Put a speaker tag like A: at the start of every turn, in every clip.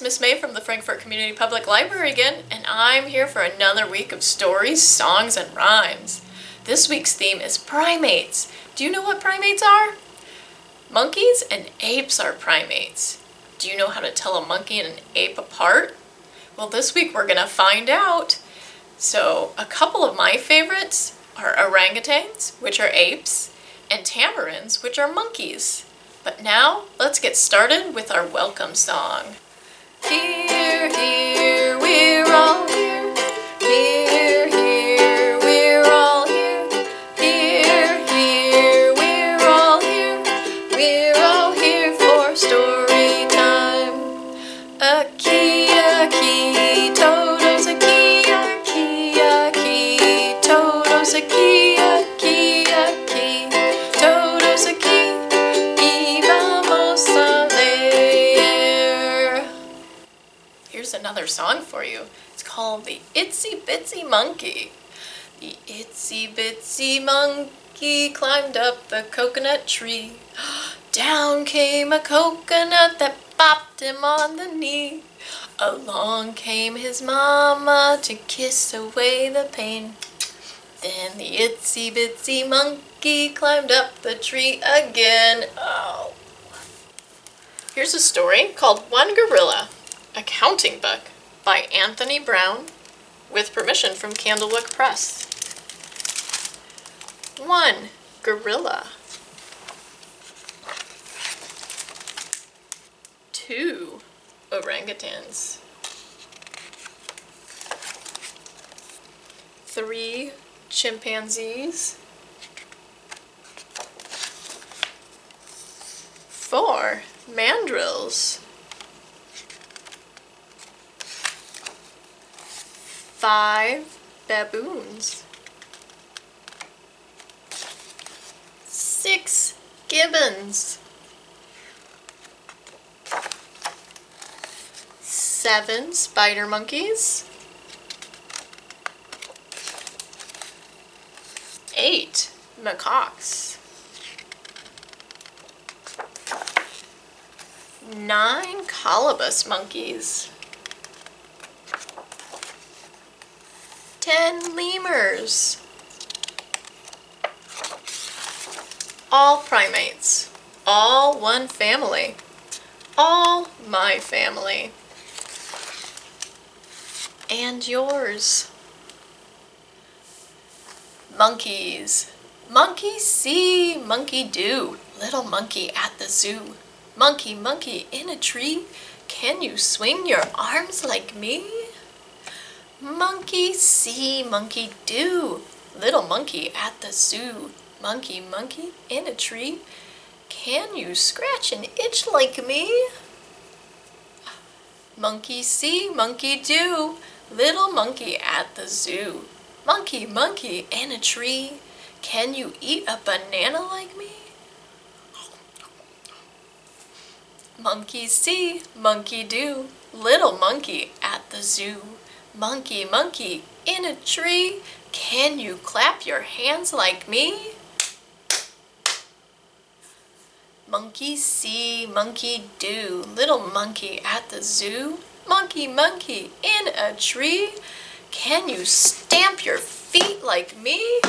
A: Miss Maeve from the Frankfort Community Public Library again, and I'm here for another week of stories, songs, and rhymes. This week's theme is primates. Do you know what primates are? Monkeys and apes are primates. Do you know how to tell a monkey and an ape apart? Well, this week we're gonna find out. So, a couple of my favorites are orangutans, which are apes, and tamarins, which are monkeys. But now, let's get started with our welcome song. Here, here, we're all here. Here, here, we're all here. Here, here, we're all here. We're all here for story time. A key, Toto's a key, Toto's a key, Toto's a key. Here's another song for you. It's called the Itsy Bitsy Monkey. The itsy bitsy monkey climbed up the coconut tree. Down came a coconut that bopped him on the knee. Along came his mama to kiss away the pain. Then the itsy bitsy monkey climbed up the tree again. Oh. Here's a story called One Gorilla, a counting book by Anthony Brown with permission from Candlewick Press. 1 gorilla. 2 orangutans. 3 chimpanzees. 4 mandrills. 5 baboons. 6 gibbons. 7 spider monkeys. 8 macaques. 9 colobus monkeys. 10 lemurs. All primates. All one family. All my family. And yours. Monkeys. Monkey see, monkey do. Little monkey at the zoo. Monkey, monkey in a tree. Can you swing your arms like me? Monkey see, monkey do. Little monkey at the zoo. Monkey, monkey in a tree. Can you scratch and itch like me? Monkey see, monkey do. Little monkey at the zoo. Monkey, monkey in a tree. Can you eat a banana like me? Monkey see, monkey do. Little monkey at the zoo. Monkey, monkey in a tree. Can you clap your hands like me? Monkey see, monkey do. Little monkey at the zoo. Monkey, monkey in a tree. Can you stamp your feet like me?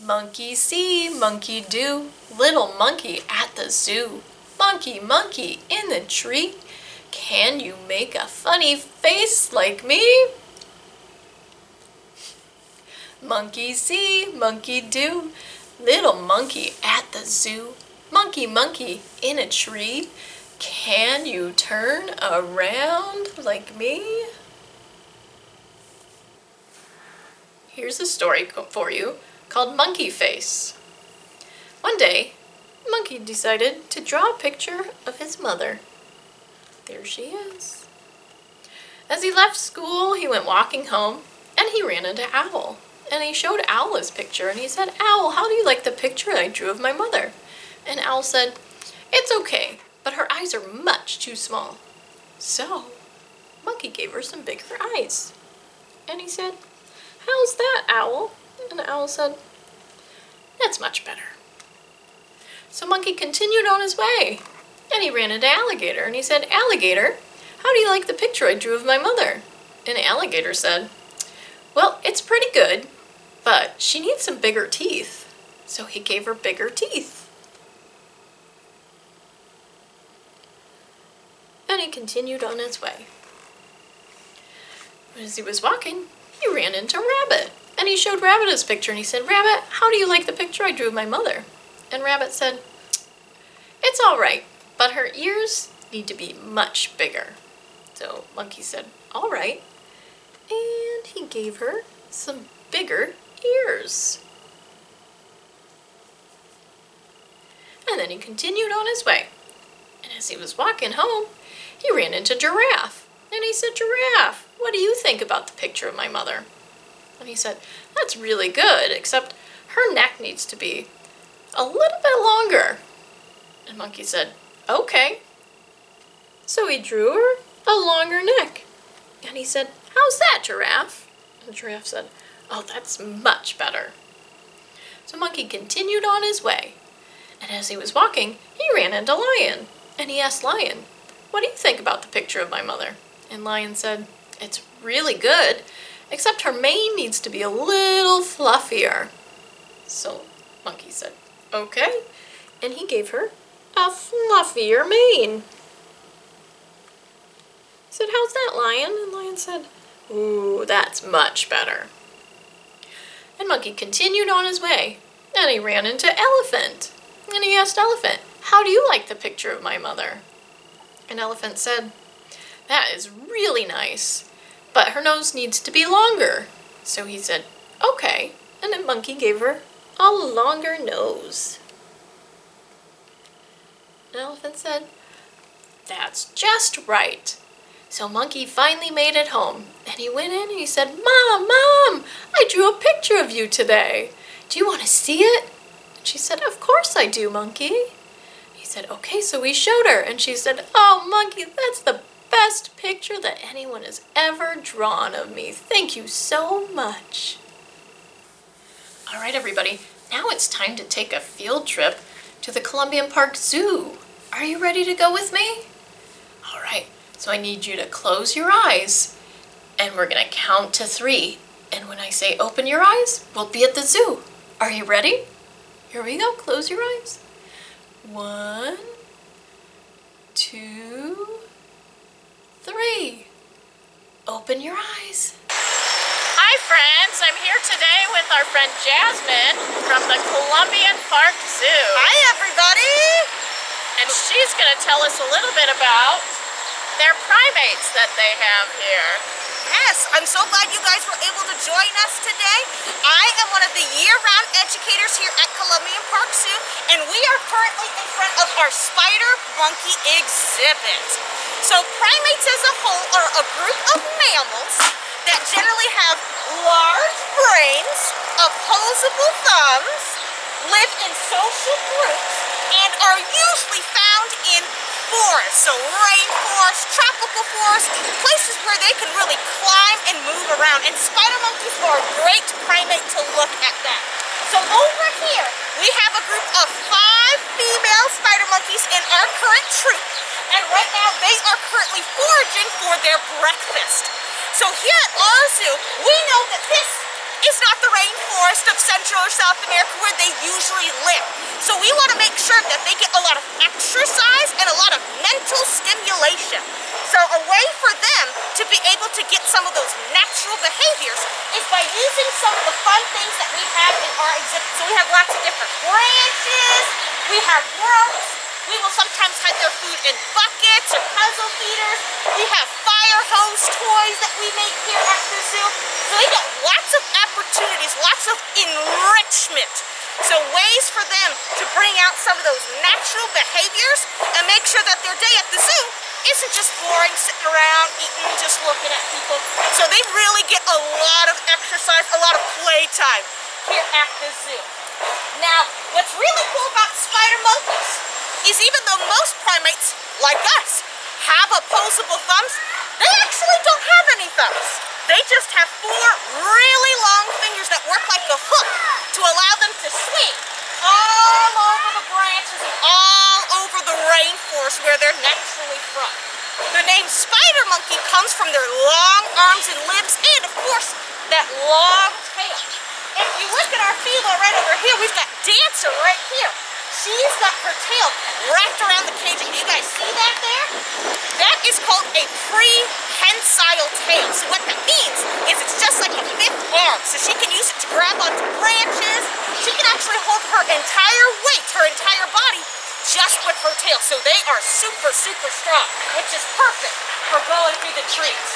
A: Monkey see, monkey do. Little monkey at the zoo. Monkey, monkey in the tree. Can you make a funny face like me? Monkey see, monkey do. Little monkey at the zoo. Monkey, monkey in a tree. Can you turn around like me? Here's a story for you called Monkey Face. One day, Monkey decided to draw a picture of his mother. There she is. As he left school, he went walking home, and he ran into Owl. And he showed Owl his picture, and he said, "Owl, how do you like the picture I drew of my mother?" And Owl said, "It's okay, but her eyes are much too small." So, Monkey gave her some bigger eyes. And he said, "How's that, Owl?" And Owl said, "That's much better." So Monkey continued on his way, And he ran into Alligator, and he said, "Alligator, how do you like the picture I drew of my mother?" And Alligator said, "Well, it's pretty good, but she needs some bigger teeth." So he gave her bigger teeth. And he continued on his way. As he was walking, he ran into Rabbit. And he showed Rabbit his picture, and he said, "Rabbit, how do you like the picture I drew of my mother?" And Rabbit said, "It's all right, but her ears need to be much bigger." So Monkey said, "All right." And he gave her some bigger ears. And then he continued on his way. And as he was walking home, he ran into Giraffe. And he said, "Giraffe, what do you think about the picture of my mother?" And he said, "That's really good, except her neck needs to be a little bit longer." And Monkey said, "Okay." So he drew her a longer neck. And he said, "How's that, Giraffe?" And Giraffe said, "Oh, that's much better." So Monkey continued on his way. And as he was walking, he ran into Lion. And he asked Lion, "What do you think about the picture of my mother?" And Lion said, "It's really good, except her mane needs to be a little fluffier." So Monkey said, "Okay." And he gave her a fluffier mane. He said, "How's that, Lion?" And Lion said, "Ooh, that's much better." And Monkey continued on his way. And he ran into Elephant. And he asked Elephant, "How do you like the picture of my mother?" And Elephant said, "That is really nice, but her nose needs to be longer." So he said, "Okay." And then Monkey gave her a longer nose. And Elephant said, "That's just right." So Monkey finally made it home. And he went in and he said, "Mom, Mom, I drew a picture of you today. Do you want to see it?" And she said, "Of course I do, Monkey." He said, "Okay," so we showed her. And she said, "Oh, Monkey, that's the best picture that anyone has ever drawn of me. Thank you so much." All right, everybody, now it's time to take a field trip to the Columbian Park Zoo. Are you ready to go with me? All right, so I need you to close your eyes, and we're gonna count to 3. And when I say open your eyes, we'll be at the zoo. Are you ready? Here we go, close your eyes. 1, 2, 3. Open your eyes. Hi friends, I'm here today with our friend Jasmine from the Columbian Park Zoo.
B: Hi everybody!
A: And she's going to tell us a little bit about their primates that they have here.
B: Yes, I'm so glad you guys were able to join us today. I am one of the year-round educators here at Columbian Park Zoo, and we are currently in front of our spider monkey exhibit. So primates as a whole are a group of mammals that generally have large brains, opposable thumbs, live in social groups, and are usually found in forests, so rainforests, tropical forests, places where they can really climb and move around. And spider monkeys are a great primate to look at that. So over here, we have a group of 5 female spider monkeys in our current troop. And right now, they are currently foraging for their breakfast. So here at our zoo, we know that this is not the rainforest of Central or South America where they usually live. So we want to make sure that they get a lot of exercise and a lot of mental stimulation. So a way for them to be able to get some of those natural behaviors is by using some of the fun things that we have in our exhibit. So we have lots of different branches, we have ropes, we will sometimes hide their food in buckets or puzzle feeders. We have fire hose toys that we make here at the zoo. So they get lots of opportunities, lots of enrichment. So ways for them to bring out some of those natural behaviors and make sure that their day at the zoo isn't just boring, sitting around, eating, just looking at people. So they really get a lot of exercise, a lot of playtime here at the zoo. Now, what's really cool about spider monkeys is even though most primates, like us, have opposable thumbs, they actually don't have any thumbs. They just have 4 really long fingers that work like a hook to allow them to swing all over the branches and all over the rainforest. rainforest where they're naturally from. The name spider monkey comes from their long arms and limbs and, of course, that long tail. If you look at our female right over here, we've got Dancer right here. She's got her tail wrapped around the cage. Do you guys see that there? That is called a prehensile tail. So what that means is it's just like a fifth arm. So she can use it to grab onto branches. She can actually hold her entire weight, her entire body, just with her tail. So they are super, super strong, which is perfect for going through the trees.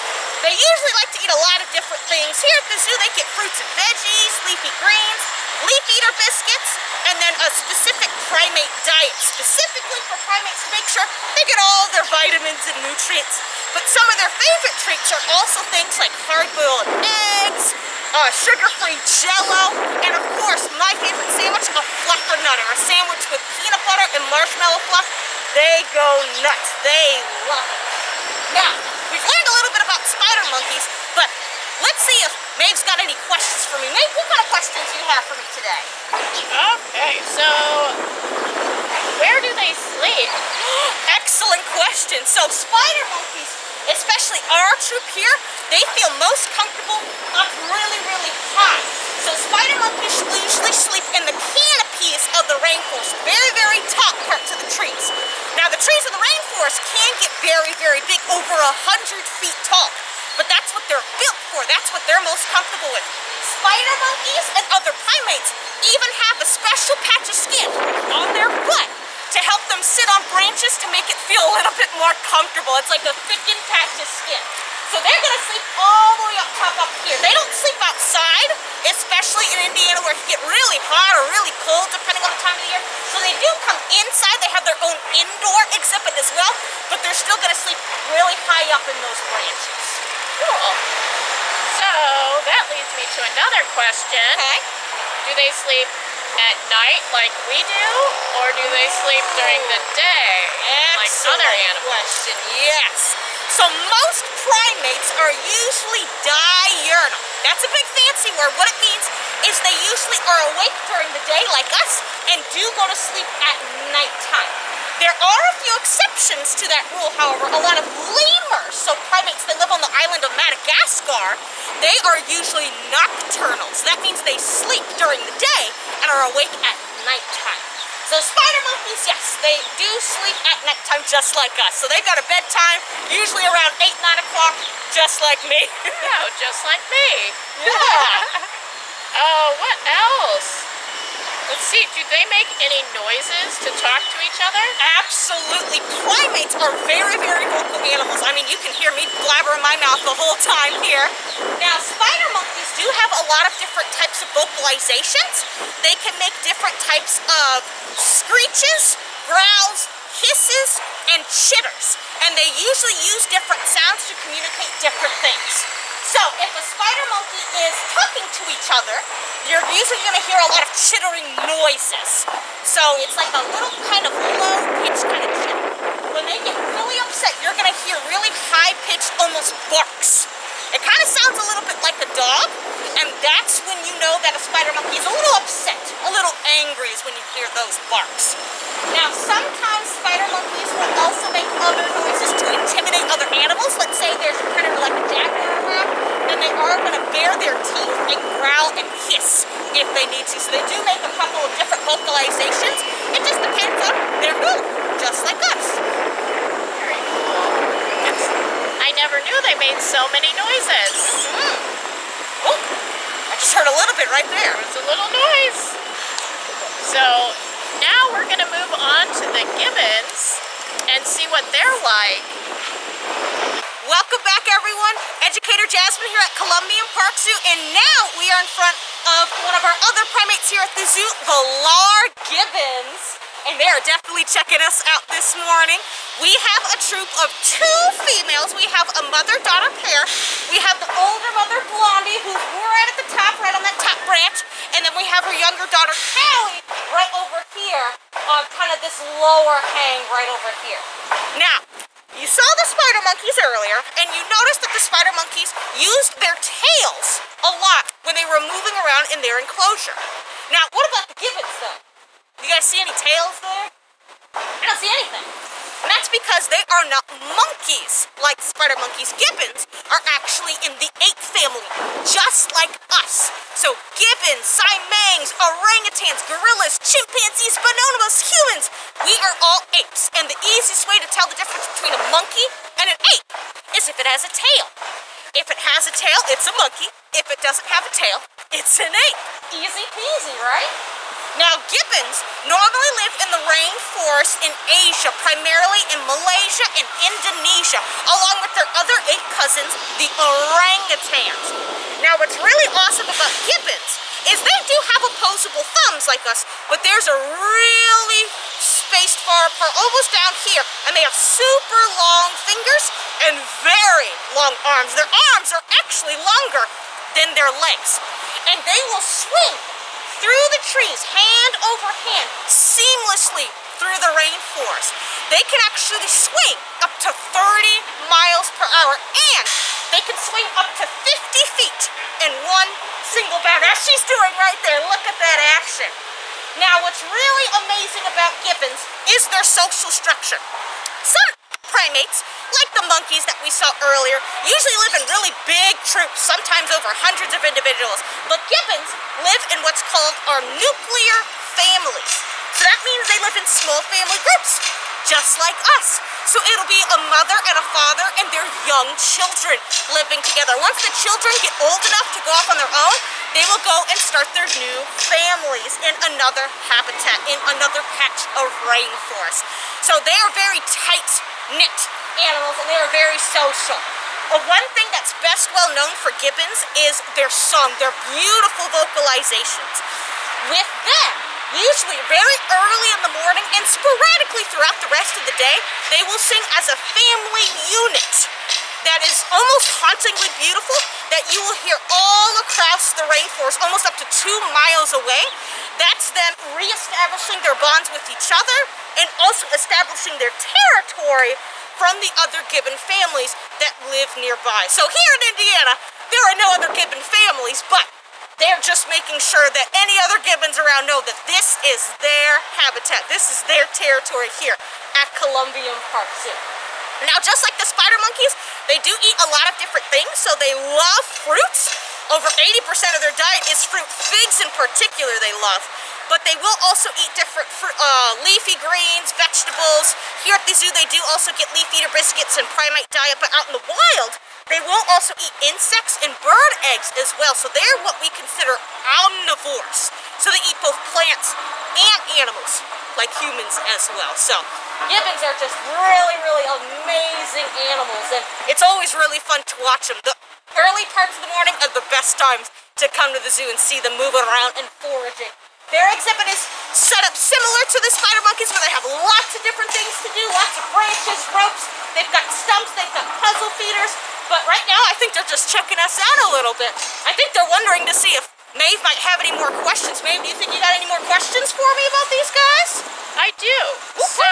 B: They usually like to eat a lot of different things. Here at the zoo, they get fruits and veggies, leafy greens, leaf eater biscuits, and then a specific primate diet, specifically for primates to make sure they get all their vitamins and nutrients. But some of their favorite treats are also things like hard-boiled eggs, sugar-free Jell-O, and of course, my favorite sandwich, a fluffernutter, a sandwich with peanut butter and marshmallow fluff. They go nuts. They love it. Now, we've learned a little bit about spider monkeys, but let's see if Maeve's got any questions for me. Maeve, what kind of questions do you have for me today?
A: Okay, so where do they sleep?
B: Excellent question. So spider monkeys, especially our troop here, they feel most comfortable up really, really high. So spider monkeys usually sleep in the canopies of the rainforest, very, very top parts of the trees. Now the trees of the rainforest can get very, very big, over 100 feet tall. But that's what they're built for. That's what they're most comfortable with. Spider monkeys and other primates even have a special patch of skin on their butt to help them sit on branches to make it feel a little bit more comfortable. It's like a thickened patch of skin. So they're gonna sleep all the way up top up here. They don't sleep outside, especially in Indiana where it can get really hot or really cold depending on the time of the year. So they do come inside. They have their own indoor exhibit as well, but they're still gonna sleep really high up in those branches.
A: Cool. So that leads me to another question.
B: Okay.
A: Do they sleep at night like we do, or do they sleep during the day like other animals?
B: Question. Yes. So most primates are usually diurnal. That's a big fancy word. What it means is they usually are awake during the day like us and do go to sleep at nighttime. There are a few exceptions to that rule, however. A lot of lemurs, so primates that live on the island of Madagascar, they are usually nocturnal. So that means they sleep during the day and are awake at nighttime. So spider monkeys, yes, they do sleep at nighttime just like us. So they've got a bedtime, usually around 8, 9 o'clock, just like me.
A: Yeah, just like me.
B: Yeah.
A: Oh, what else? Let's see, do they make any noises to talk to each other?
B: Absolutely. Primates are very, very vocal animals. I mean, you can hear me blabbering my mouth the whole time here. Now, spider monkeys do have a lot of different types of vocalizations. They can make different types of screeches, growls, hisses, and chitters. And they usually use different sounds to communicate different things. So, if a spider monkey is talking to each other, you're usually going to hear a lot of chittering noises. So, it's like a little kind of low-pitched kind of chitter. When they get really upset, you're going to hear really high-pitched, almost barks. It kind of sounds a little bit like a dog, and that's when you know that a spider monkey is a little upset, a little angry is when you hear those barks. Now, sometimes spider monkeys will also make other noises to intimidate other animals. Let's say there's a predator like a jaguar around, then they are going to bare their teeth and growl and hiss if they need to. So they do make a couple of different vocalizations. It just depends on their mood, just like us.
A: Very cool. I never knew they made so many noises.
B: Oh, I just heard a little bit right there.
A: It was a little noise. So now we're going to move on to the gibbons and see what they're like.
B: Welcome back, everyone. Educator Jasmine here at Columbian Park Zoo, and now we are in front of one of our other primates here at the zoo, the large gibbons. And they are definitely checking us out this morning. We have a troop of 2 females. We have a mother-daughter pair. We have the older mother, Blondie, who's right at the top, right on that top branch. And then we have her younger daughter, Callie, right over here on kind of this lower hang right over here. Now, you saw the spider monkeys earlier, and you noticed that the spider monkeys used their tails a lot when they were moving around in their enclosure. Now, what about the gibbons, though? You guys see any tails there? I don't see anything. And that's because they are not monkeys like spider monkeys. Gibbons are actually in the ape family, just like us. So gibbons, siamangs, orangutans, gorillas, chimpanzees, bonobos, humans, we are all apes. And the easiest way to tell the difference between a monkey and an ape is if it has a tail. If it has a tail, it's a monkey. If it doesn't have a tail, it's an ape. Easy peasy, right? Now, gibbons normally live in the rainforest in Asia, primarily in Malaysia and Indonesia, along with their other ape cousins, the orangutans. Now, what's really awesome about gibbons is they do have opposable thumbs like us, but theirs are really spaced far apart, almost down here, and they have super long fingers and very long arms. Their arms are actually longer than their legs, and they will swing through the trees, hand over hand, seamlessly through the rainforest. They can actually swing up to 30 miles per hour, and they can swing up to 50 feet in one single bound, as she's doing right there. Look at that action. Now, what's really amazing about gibbons is their social structure. Some primates, like the monkeys that we saw earlier, usually live in really big troops, sometimes over hundreds of individuals. But gibbons live in what's called our nuclear families. So that means they live in small family groups, just like us. So it'll be a mother and a father and their young children living together. Once the children get old enough to go off on their own, they will go and start their new families in another habitat, in another patch of rainforest. So they are very tight-knit animals, and they are very social. One thing that's best well known for gibbons is their song, their beautiful vocalizations. With them, usually very early in the morning and sporadically throughout the rest of the day, they will sing as a family unit that is almost hauntingly beautiful, that you will hear all across the rainforest, almost up to 2 miles away. That's them reestablishing their bonds with each other and also establishing their territory from the other gibbon families that live nearby. So here in Indiana, there are no other gibbon families, but they're just making sure that any other gibbons around know that this is their habitat, this is their territory here at Columbia Park Zoo. Now, just like the spider monkeys, they do eat a lot of different things, so they love fruits. Over 80% of their diet is fruit. Figs in particular they love. But they will also eat different leafy greens, vegetables. Here at the zoo, they do also get leaf eater biscuits and primate diet, but out in the wild, they will also eat insects and bird eggs as well. So they're what we consider omnivores. So they eat both plants and animals, like humans as well. So gibbons are just really, really amazing animals, and it's always really fun to watch them. The early parts of the morning are the best times to come to the zoo and see them moving around and foraging. Their exhibit is set up similar to the spider monkeys, where they have lots of different things to do, lots of branches, ropes, they've got stumps, they've got puzzle feeders, but right now I think they're just checking us out a little bit. I think they're wondering to see if Maeve might have any more questions. Maeve, do you think you got any more questions for me about these guys?
A: I do.
B: Ooh,
A: so,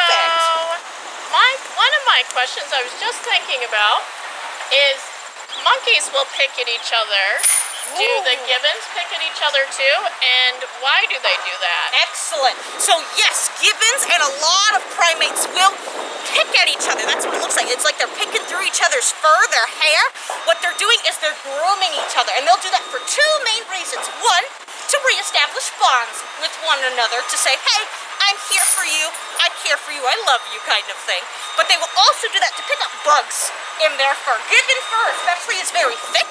A: one of my questions I was just thinking about is monkeys will pick at each other. Do the gibbons pick at each other too? And why do they do that?
B: Excellent. So yes, gibbons and a lot of primates will pick at each other. That's what it looks like. It's like they're picking through each other's fur, their hair. What they're doing is they're grooming each other. And they'll do that for 2 main reasons. One, to reestablish bonds with one another, to say, hey, I'm here for you, I care for you, I love you kind of thing. But they will also do that to pick up bugs in their fur. Gibbon fur especially is very thick,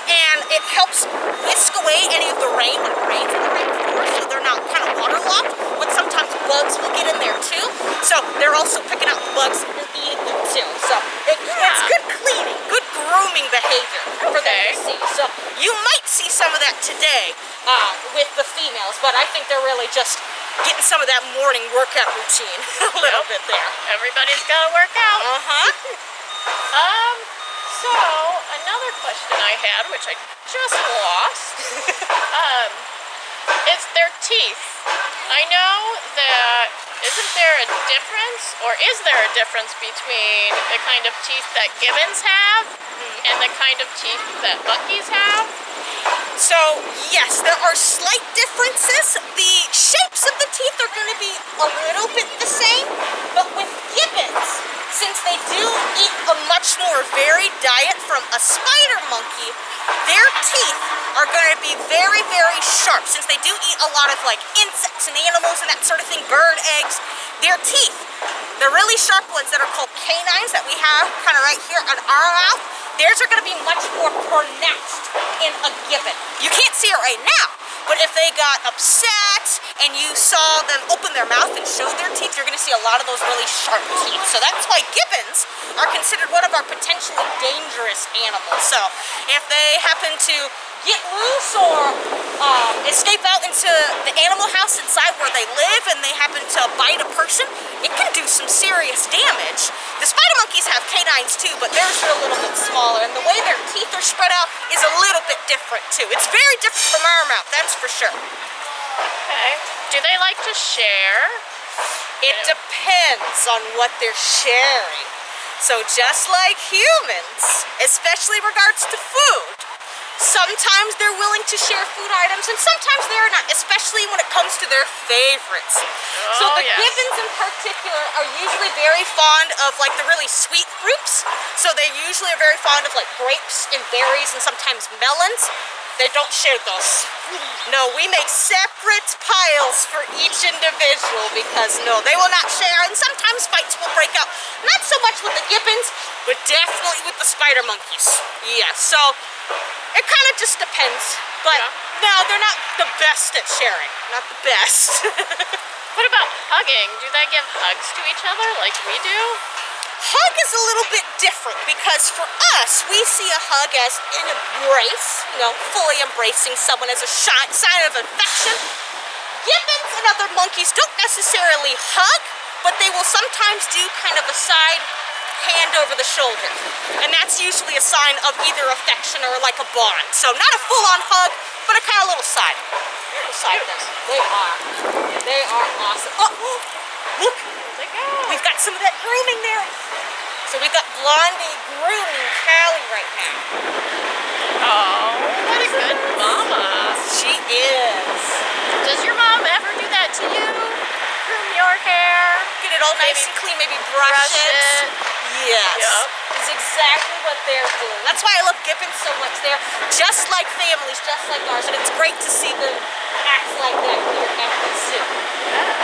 B: and it helps whisk away any of the rain when it rains in the rainforest, so they're not kind of waterlogged, but sometimes bugs will get in there too. So they're also picking out bugs and eating them too. So it's good cleaning, good grooming behavior for them to see. So you might see some of that today with the females, but I think they're really just getting some of that morning workout routine a little bit there.
A: Everybody's got to work out. So another question I had, which I just lost, is their teeth. I know that isn't there a difference, or is there a difference between the kind of teeth that gibbons have and the kind of teeth that monkeys have?
B: So yes, there are slight differences. The shapes of the teeth are going to be a little bit the same, but with gibbons, a spider monkey, their teeth are going to be very, very sharp. Since they do eat a lot of like insects and animals and that sort of thing, bird eggs, their teeth, the really sharp ones that are called canines that we have kind of right here on our mouth, theirs are going to be much more pronounced in a gibbon. You can't see it right now, but if they got upset and you saw them open their mouth and show their teeth, you're going to see a lot of those really sharp teeth. So that's why gibbons are considered one of our potentially dangerous animals. So if they happen to get loose or escape out into the animal house inside where they live and they happen to bite a person, it can do some serious damage. The spider monkeys have canines too, but theirs are a little bit smaller, and the way their teeth are spread out is a little bit different too. It's very different from our mouth, that's for sure.
A: Okay. Do they like to share?
B: It depends on what they're sharing. So just like humans, especially in regards to food, sometimes they're willing to share food items and sometimes they're not, especially when it comes to their favorites. So the gibbons in particular are usually very fond of like the really sweet fruits. So they usually are very fond of like grapes and berries and sometimes melons. They don't share those. No, we make separate piles for each individual because no, they will not share, and sometimes fights will break out. Not so much with the gibbons, but definitely with the spider monkeys. Yeah, so it kind of just depends. But no, they're not the best at sharing. Not the best.
A: What about hugging? Do they give hugs to each other like we do?
B: Hug is a little bit different because for us, we see a hug as an embrace, you know, fully embracing someone as a sign of affection. Gibbons and other monkeys don't necessarily hug, but they will sometimes do kind of a side hand over the shoulder. And that's usually a sign of either affection or like a bond. So not a full-on hug, but a kind of little side. Little side this. They are awesome. Oh, look. We've got some of that grooming there. So we've got Blondie grooming Callie right now.
A: Oh, what a good mama.
B: She is.
A: Does your mom ever do that to you? Groom your hair?
B: Get it all nice and clean, maybe brush it. Yes. Yep. It's exactly what they're doing. That's why I love gibbons so much. They're just like families, just like ours, and it's great to see them act like that here at the zoo.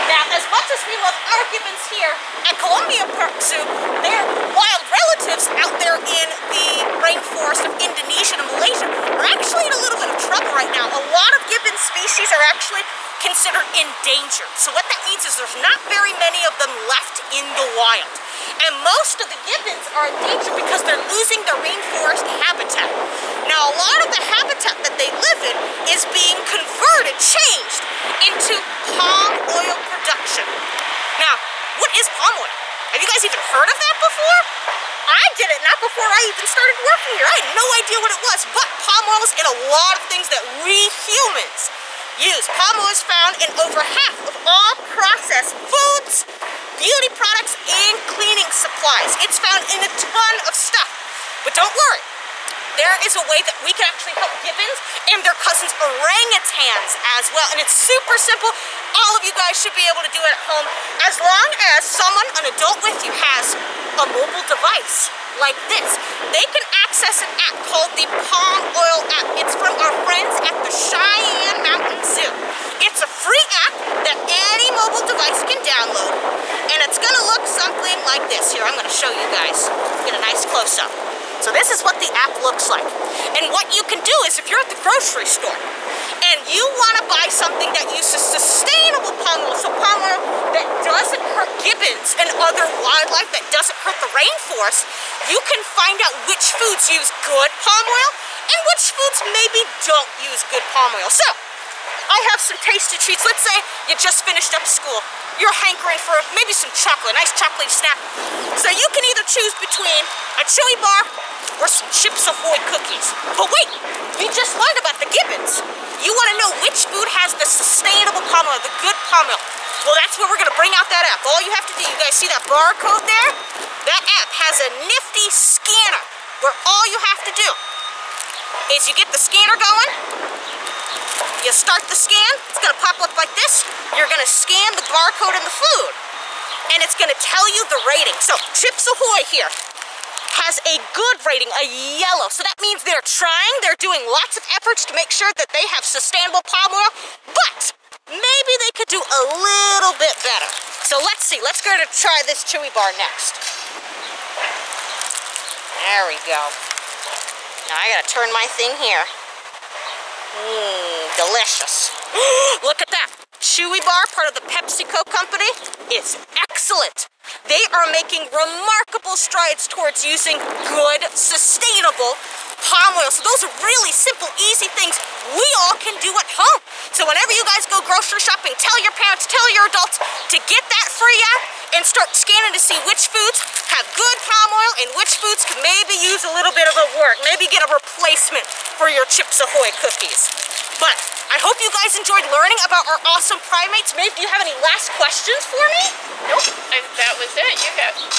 B: Now, as much as we love our gibbons here at Columbia Park Zoo, their wild relatives out there in the rainforest of Indonesia and Malaysia are actually in a little bit of trouble right now. A lot of gibbon species are actually considered endangered. So what that means is there's not very many of them left in the wild. And most of the gibbons are endangered because they're losing their rainforest habitat. Now, a lot of the habitat that they live in is being converted, changed into palm oil production. Now, what is palm oil? Have you guys even heard of that before? I didn't, not before I even started working here. I had no idea what it was, but palm oil is in a lot of things that we humans use. Palm oil is found in over half of all processed foods, beauty products, and cleaning supplies. It's found in a ton of stuff. But don't worry, there is a way that we can actually help gibbons and their cousins orangutans as well. And it's super simple. All of you guys should be able to do it at home as long as someone, an adult with you, has a mobile device like this. They can access an app called the Palm Oil app. It's from our friends at the Cheyenne Mountain Zoo. It's a free app that any mobile device can download, and it's gonna look something like this. Here, I'm gonna show you guys. Get a nice close-up. So this is what the app looks like. And what you can do is if you're at the grocery store and you want to buy something that uses sustainable palm oil, so palm oil that doesn't hurt gibbons and other wildlife, that doesn't hurt the rainforest, you can find out which foods use good palm oil and which foods maybe don't use good palm oil. So I have some tasty treats. Let's say you just finished up school. You're hankering for maybe some chocolate, a nice chocolate snack. So you can either choose between a chewy bar or some Chips Ahoy cookies. But wait, we just learned about the gibbons. You want to know which food has the sustainable palm oil, the good palm oil. Well, that's where we're going to bring out that app. All you have to do, you guys see that barcode there? That app has a nifty scanner where all you have to do is you get the scanner going. You start the scan, it's gonna pop up like this. You're gonna scan the barcode in the food, and it's gonna tell you the rating. So, Chips Ahoy here. has a good rating, a yellow. So that means they're trying, they're doing lots of efforts to make sure that they have sustainable palm oil, but maybe they could do a little bit better. So let's see, let's go to try this chewy bar next. There we go. Now I gotta turn my thing here. Delicious. Look at that. Chewy bar, part of the PepsiCo company. It's excellent. They are making remarkable strides towards using good, sustainable palm oil. So those are really simple, easy things we all can do at home. So whenever you guys go grocery shopping, tell your parents, tell your adults to get that for you and start scanning to see which foods have good palm oil and which foods can maybe use a little bit of a work. Maybe get a replacement for your Chips Ahoy cookies. But I hope you guys enjoyed learning about our awesome primates. Maeve, do you have any last questions for me?
A: Nope, that was it. You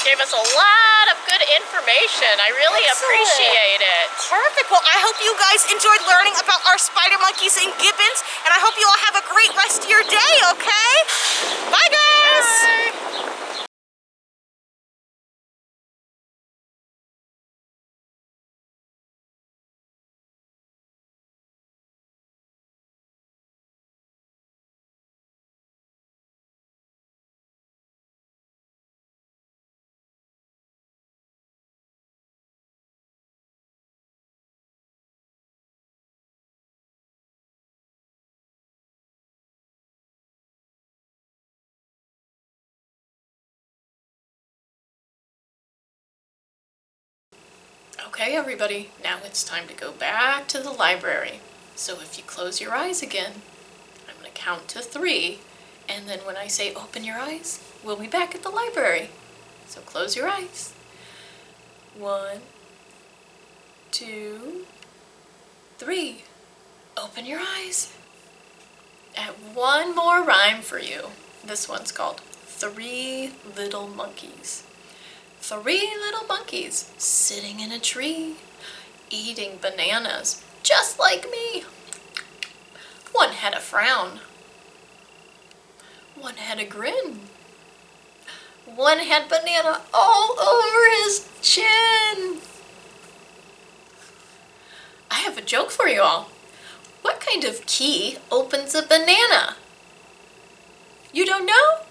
A: gave us a lot of good information. I really appreciate it.
B: Perfect. Well, I hope you guys enjoyed learning about our spider monkeys and gibbons, and I hope you all have a great rest of your day, okay? Bye, guys!
A: Bye. Okay, everybody, now it's time to go back to the library. So if you close your eyes again, I'm going to count to 3, and then when I say open your eyes, we'll be back at the library. So close your eyes. 1, 2, 3. Open your eyes. I have one more rhyme for you. This one's called 3 Little Monkeys. 3 little monkeys sitting in a tree, eating bananas just like me. One had a frown. One had a grin. One had banana all over his chin. I have a joke for you all. What kind of key opens a banana? You don't know?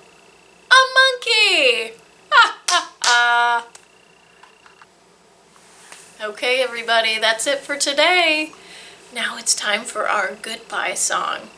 A: A monkey! Ha ha ha! Okay, everybody, that's it for today. Now it's time for our goodbye song.